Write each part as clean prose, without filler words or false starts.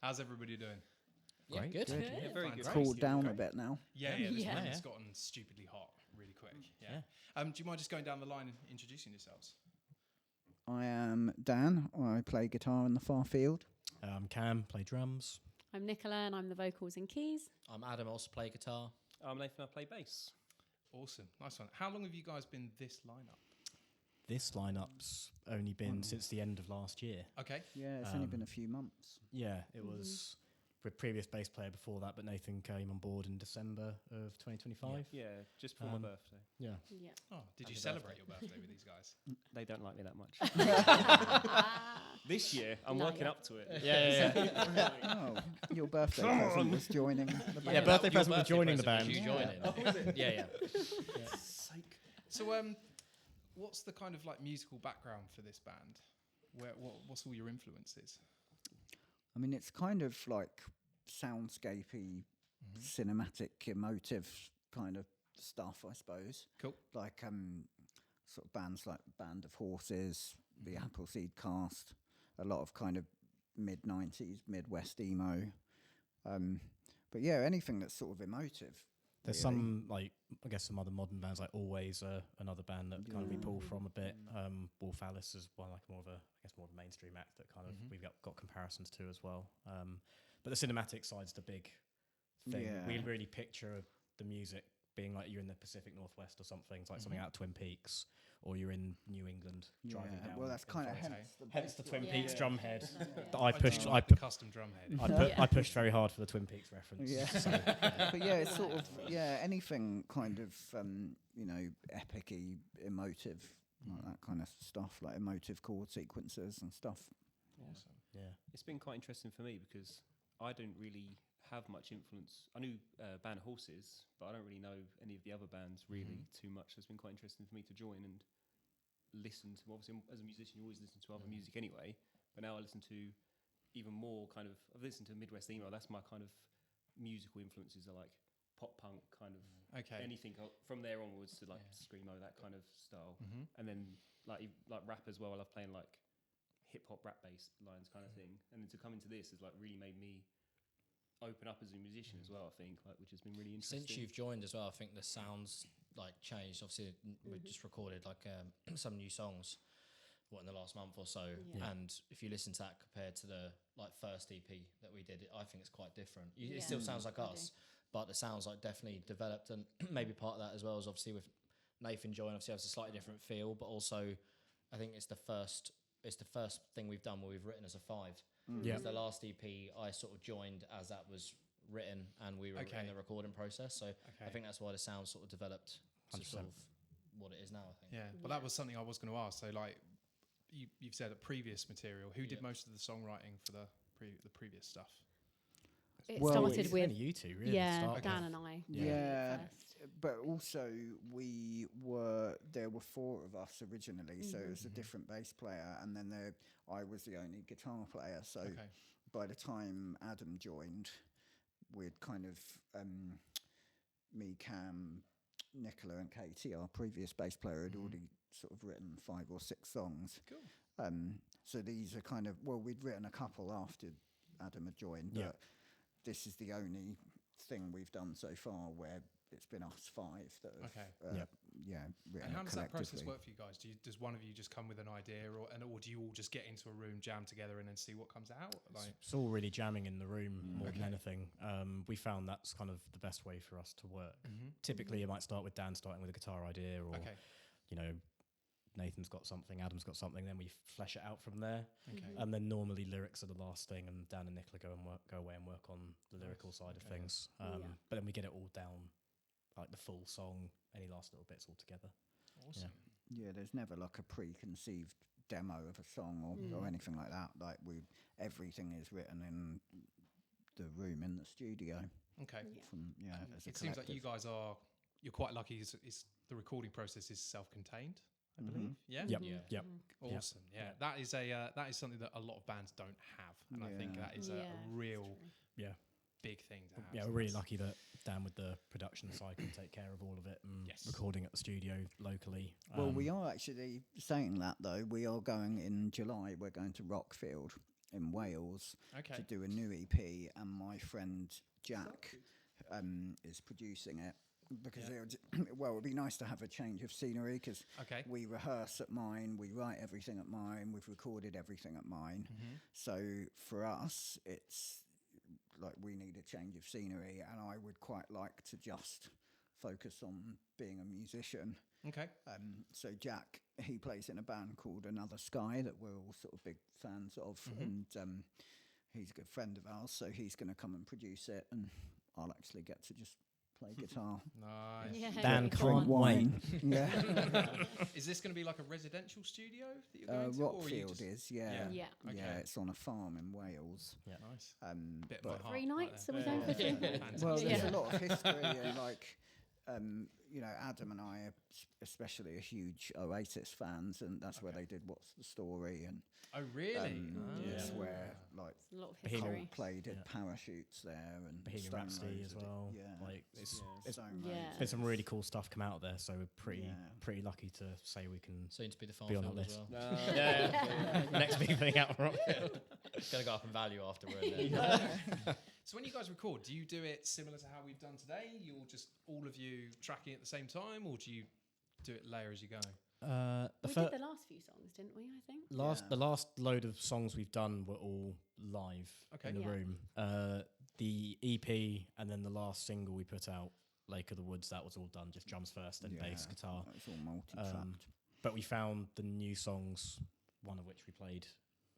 How's everybody doing? Yeah, Great. good. Good. Yeah, very good. Cooled down a bit now. Yeah, Yeah. this Yeah. room Yeah. has gotten stupidly hot really quick. Yeah. Yeah. Do you mind just going down the line and introducing yourselves? I am Dan. I play guitar in the far field. Cam, play drums. I'm Nicola and I'm the vocals and keys. I'm Adam, also play guitar. I'm Nathan, I play bass. Awesome. Nice one. How long have you guys been this lineup? This lineup's only been since the end of last year. Okay. Yeah, it's only been a few months. Yeah, it was with previous bass player before that, but Nathan came on board in December of 2025. Yeah, just before my birthday. Yeah. Yeah. Oh, did you Happy celebrate birthday. your birthday with these guys? They don't like me that much. This year, I'm Not working yet. up to it. Yeah. Oh, your birthday present was joining the band. Yeah, birthday present with joining the band. You joining. Oh, was it? Yeah. So, what's the kind of like musical background for this band? What's all your influences? I mean, it's kind of like soundscapey, cinematic, emotive kind of stuff, I suppose. Cool. Like sort of bands like Band of Horses, the Appleseed Cast, a lot of kind of mid-90s, Midwest emo. But yeah, anything that's sort of emotive. There's really. some, like, I guess some other modern bands, like Always, another band that kind of we pull from a bit. Wolf Alice is one, like more of a, I guess more of a mainstream act that kind of we've got comparisons to as well. But the cinematic side's the big thing. Yeah. We really picture the music being like you're in the Pacific Northwest or something. It's like something out of Twin Peaks, or you're in New England driving Yeah, down. well, that's in kind of forest. hence the Twin Yeah. Peaks Yeah. drum head. Yeah. That I pushed. do I like the put. custom drum head. I pushed very hard for the Twin Peaks reference. Yeah. So, But yeah, it's sort of anything kind of epic-y, emotive, like that kind of stuff, like emotive chord sequences and stuff. Awesome. yeah. It's been quite interesting for me because I don't really have much influence. I knew Band of Horses, but I don't really know any of the other bands really too much. So it's been quite interesting for me to join and listen to. Obviously, as a musician, you always listen to other music anyway. But now I listen to even more kind of. I've listened to Midwest emo. That's my kind of musical influences are like pop punk kind of. Okay. Anything from there onwards to like screamo, that kind of style, and then like rap as well. I love playing like hip hop rap based lines kind of thing, and then to come into this has like really made me open up as a musician as well. I think which has been really interesting. Since you've joined as well, I think the sounds like changed. Obviously, we just recorded like some new songs, in the last month or so. Yeah. And if you listen to that compared to the like first EP that we did, I think it's quite different. It Yeah. still sounds like I us, but the sounds like definitely developed, and maybe part of that as well is obviously with Nathan joining. Obviously, has a slightly different feel, but also I think it's the first thing we've done where we've written as a 5. Yeah. Because the last EP I sort of joined as that was written and we were in the recording process. So I think that's why the sound sort of developed to 100%. sort of what it is now, I think. Yeah. Well, that was something I was going to ask. So, like, you've said a previous material. Who did most of the songwriting for the previous stuff? It Well, started it's with only you two, really. to yeah, start Dan with. and I. Yeah, first. but also there were 4 of us originally, so it was a different bass player, and then I was the only guitar player. So by the time Adam joined, we'd kind of me, Cam, Nicola, and Katie, our previous bass player, had already sort of written 5 or 6 songs. Cool. So these are kind of we'd written a couple after Adam had joined, but this is the only thing we've done so far where it's been us 5 that have written And how it does that process collectively. work for you guys? Does one of you just come with an idea, or do you all just get into a room, jam together, and then see what comes out? Like, It's all really jamming in the room more than anything. We found that's kind of the best way for us to work. Typically, it might start with Dan starting with a guitar idea, or you know, Nathan's got something, Adam's got something. Then we flesh it out from there, and then normally lyrics are the last thing, and Dan and Nicola go away and work on the lyrical side of things. But then we get it all down, like the full song, any last little bits all together. awesome. Yeah, there's never like a preconceived demo of a song or anything like that. Like everything is written in the room in the studio. Okay. As a It seems like you collective. guys you're quite lucky. Is the recording process is self-contained, I believe. Yeah. Yep. Yeah. Yep. Awesome. Yeah. That is something that a lot of bands don't have, and I think that is a real big thing to have. Yeah, so we're really that's- lucky that Dan with the production side can take care of all of it and Yes. recording at the studio locally. Well, we are actually saying that though. We are going in July. We're going to Rockfield in Wales Okay. to do a new EP, and my friend Jack is producing it because well, it'd be nice to have a change of scenery because Okay. we rehearse at mine, we write everything at mine, we've recorded everything at mine. So for us, it's like we need a change of scenery, and I would quite like to just focus on being a musician. Okay. So Jack, he plays in a band called Another Sky that we're all sort of big fans of, and he's a good friend of ours. So he's going to come and produce it, and I'll actually get to just play guitar. Nice. Yeah. Dan Drink can't wait. Yeah, Is this going to be like a residential studio that you're going to? or are you Rockfield just- is, yeah. Yeah. Okay. Yeah, it's on a farm in Wales. Nice. Bit of But my 3 heart right nights, there. are we going for 3 nights? well, there's Yeah. a lot of history, and like, you know, Adam and I are especially a huge Oasis fans, and that's where they did What's the Story, and Oh, really? it's Yeah. where like A lot of Bohemian history. Coldplay did Yeah. Parachutes there, and Bohemian Stone Rhapsody Roses as did- well. Yeah, Like it's Stone Yeah. Roses. been some really cool stuff come out of there, so we're pretty Yeah. lucky to say we can. Soon to be the farm Be on field that as list. well. Next big thing out. It's going to go up in value after we're in there. So when you guys record, do you do it similar to how we've done today? You're just all of you tracking at the same time, or do you do it layer as you go? We did the last few songs, didn't we? I think. The last load of songs we've done were all live Okay. in the Yeah. room. The EP and then the last single we put out, Lake of the Woods, that was all done just drums first, then bass, guitar. It's all multi-tracked. But we found the new songs, one of which we played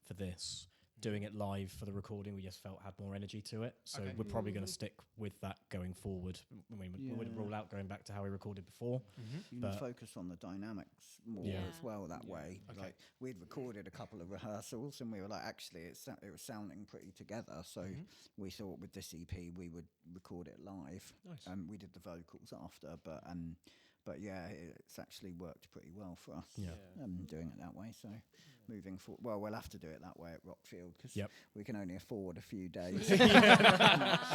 for this. Doing it live for the recording, we just felt had more energy to it. So Okay. we're probably going to stick with that going forward. I mean, we wouldn't Yeah. rule out going back to how we recorded before. You can but- focus on the dynamics more Yeah. as well that way. Okay. Like we'd recorded a couple of rehearsals, and we were like, actually, it was sounding pretty together. So we thought with this EP we would record it live. Nice. We did the vocals after, but yeah, it's actually worked pretty well for us. Yeah. Doing it that way. So moving forward, well, we'll have to do it that way at Rockfield because Yep. we can only afford a few days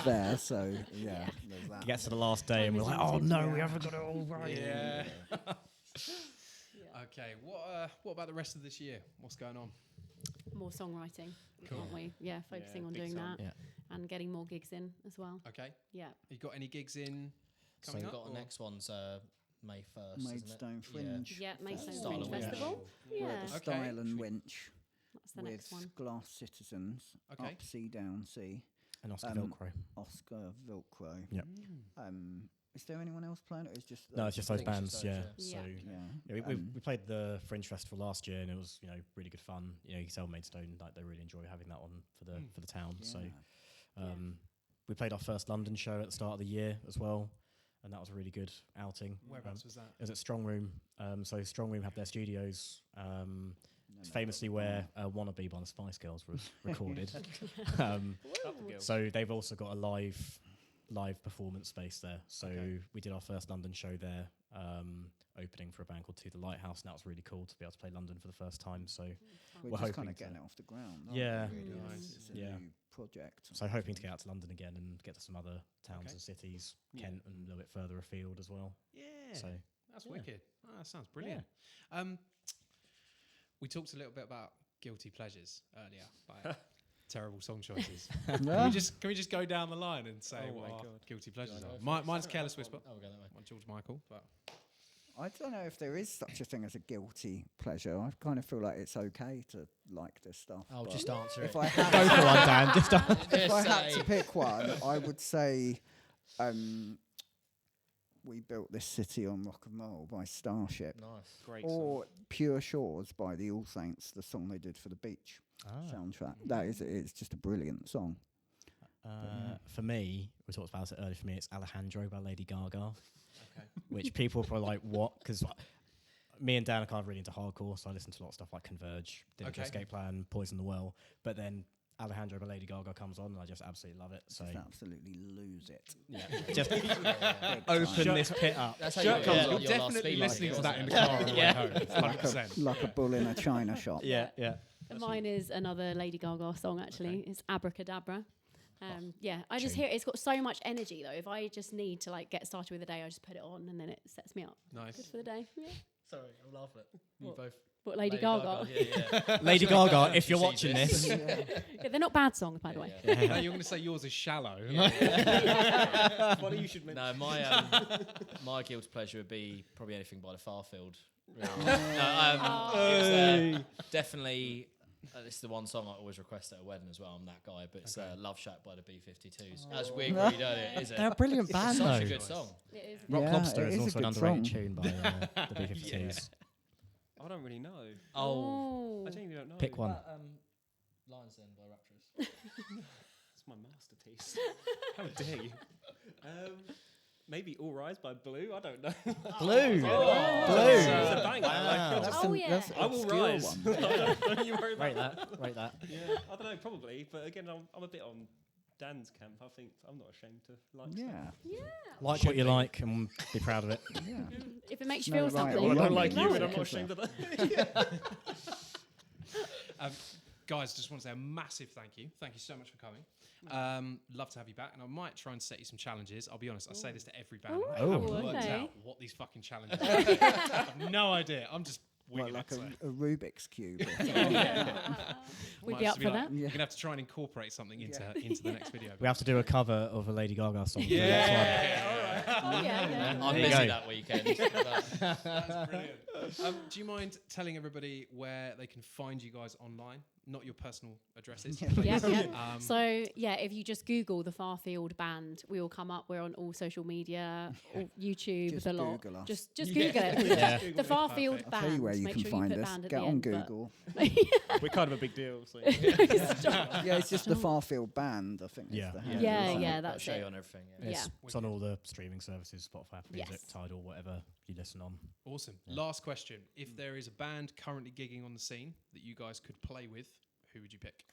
there. So yeah, there's that. It gets to the last day and we're like, oh no, we haven't got it all right. Yeah. Yeah. Okay. What about the rest of this year? What's going on? More songwriting, Cool. aren't we? Yeah, focusing on big doing time. that Yeah. and getting more gigs in as well. Okay. Yeah. You got any gigs in So coming we've up? got or- the next one's May 1st. isn't it? Maidstone Fringe. Yeah, Maidstone Style Fringe and Winch. Festival. We're Yeah, at the Okay. Style and Winch that's the with next one. Glass Citizens, Okay. Up Sea Down Sea, And Oscar Um, Velcro. Oscar Velcro. Yep. Is there anyone else playing? Or is just No, it's just those think it's bands, just yeah. those, yeah. So Yeah. we played the Fringe Festival last year and it was really good fun. You can tell Maidstone like they really enjoy having that on for the town. So we played our first London show at the start of the year as well, and that was a really good outing. Whereabouts was that? It was at Strong Room. So Strong Room have their studios. It's famously where "Wannabe" by the Spice Girls was recorded. So they've also got a live performance space there. So we did our first London show there, opening for a band called To the Lighthouse, and that was really cool to be able to play London for the first time. So We're we're just hoping kind of to- getting it off the ground. aren't Yeah. we, really? Nice. It's a Yeah. new project. So hoping to get out to London again and get to some other towns Okay. and cities, Yeah. Kent and a little bit further afield as well. Yeah. So That's yeah. wicked. Oh, that sounds brilliant. We talked a little bit about guilty pleasures earlier, like terrible song choices. Can we just go down the line and say Oh what my our God. guilty pleasures go are? first? Mine's Careless Whisper. Oh, we'll go that way. One George Michael, but I don't know if there is such a thing as a guilty pleasure. I kind of feel like it's okay to like this stuff. I'll but just answer if it. I had go for one, Dan. Just if I had to pick one, I would say We Built This City on Rock and Roll by Starship. Nice. Great Or Pure Shores by the All Saints, the song they did for the Beach soundtrack. It's just a brilliant song. For me, we talked about it earlier. For me, it's Alejandro by Lady Gaga, which people are probably like, what? Because me and Dan are kind of really into hardcore, so I listen to a lot of stuff like Converge, Dillinger Escape Plan, Poison the Well. But then Alejandro by Lady Gaga comes on, and I just absolutely love it. So Just absolutely lose it. just Big open time. this pit up. That's how Shirt you comes, get you're your last definitely speed listening like to it, that in the wasn't car on the way Yeah. home. 100%. Like a bull in a china shop. Yeah. And mine is another Lady Gaga song, actually. It's Abracadabra. I just hear it's got so much energy though. If I just need to like get started with the day, I just put it on and then it sets me up. Nice. Good for the day. Yeah. Sorry, I'm laughing at you both. What, Lady Gaga? Yeah. Lady Gaga, if you're She watching sees this. Yeah, they're not bad songs, by the way. No, you're going to say yours is shallow. Funny you should mention. No, my guilty pleasure would be probably anything by the Farfield. Really. It was, definitely. This is the one song I always request at a wedding as well. I'm that guy, but it's Love Shack by the B-52s. As we agreed earlier, is it? They're a brilliant It's band, such though. a good song. It is. Rock Yeah, Lobster it is is a also an good underrated song. tune by the B-52s. I don't really know. Oh, I genuinely don't know. Pick one. Lions Den by Rapturous. It's my masterpiece. How dare you? Maybe All Rise by Blue. I don't know. Blue. Blue. It's a banger. Wow. Like, Oh, yeah. That's I will obscure rise. one. Don't you worry about Rate that. Yeah, I don't know, probably. But again, I'm a bit on Dan's camp. I think I'm not ashamed to like stuff. Yeah. Like what you like and be proud of it. Yeah. If it makes you No feel right or something. Well, I wrong don't like in you, that, and I'm not because ashamed of that. Guys, just want to say a massive thank you. Thank you so much for coming. Love to have you back, and I might try and set you some challenges. I'll be honest, I say this to every band. I haven't worked okay. out what these fucking challenges are. I have no idea. I'm just winging Like it. a Rubik's Cube. Or something. We'd Might be have up to for like- that. You're going to have to try and incorporate something into the next video. We have to do a cover of a Lady Gaga song. For the next one. Oh, yeah. I'm There you busy go. that weekend. That's brilliant. Do you mind telling everybody where they can find you guys online? Not your personal addresses. Yeah, please. yeah. So yeah, if you just Google the Farfield Band, we will come up. We're on all social media, all YouTube, Just the lot. Google us. Just Yeah. Google it. Yeah. The Farfield Perfect. Band. I'll tell you where you Make can sure find you put us. band at Get the on end, but- Google. We're kind of a big deal. So. Yeah, it's just the Farfield Band, I think. Yeah. Is the Yeah. handle, Yeah, isn't it? yeah, I'll that's show you it. on everything. It's on all the streaming services, Spotify, Apple Music, Yes. Tidal, whatever you listen on. Awesome. Last question. If there is a band currently gigging on the scene that you guys could play with, who would you pick?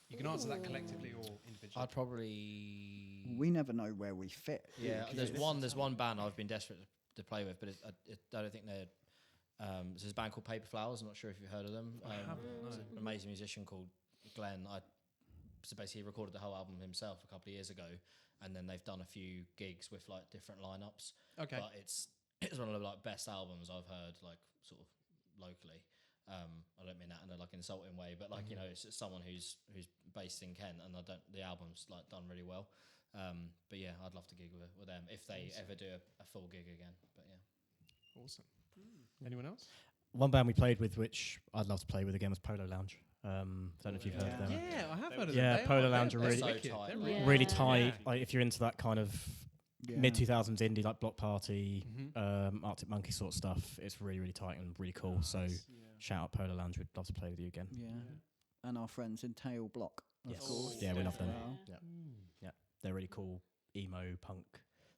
You can answer that collectively or individually. I'd probably. We never know where we fit. Yeah, because there's one band I've been desperate to play with, but I don't think they're. There's a band called Paper Flowers. I'm not sure if you've heard of them. There's an amazing musician called Glenn. So basically he recorded the whole album himself a couple of years ago, and then they've done a few gigs with like different lineups. Okay. But it's one of the like best albums I've heard, like sort of locally. I don't mean that in a like insulting way, but like you know, it's someone who's based in Kent, and the album's like done really well. But yeah, I'd love to gig with them if they ever do a full gig again. But yeah, Awesome. Anyone else? One band we played with, which I'd love to play with again, was Polo Lounge. Don't know if you've heard of them. Yeah, I have heard of Yeah, them. Polo Lounge are they're really, so wicked. tight. They're Yeah. really really Yeah. tight. Yeah. Like if you're into that kind of Yeah. mid 2000s indie, like Block Party, Mhm. Arctic Monkey sort of stuff, it's really, really tight and really cool. So shout out Polo Lounge. We'd love to play with you again. Yeah. And our friends in Tail Block, of Yes. course. Yeah, we love them. Yeah. Yeah, they're really cool emo punk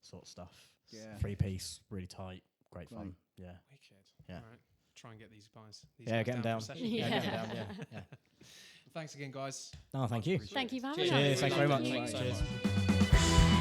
sort of stuff. Yeah. 3-piece, really tight, great fun. Great. Yeah. Wicked. Yeah. All right. Try and get these guys. Yeah, get them down. for a session. Yeah. get 'em down. Yeah. Yeah. Thanks again, guys. Oh, thank you. Thank you for having Cheers. us. Cheers. Thanks very much. Thanks so Cheers. much.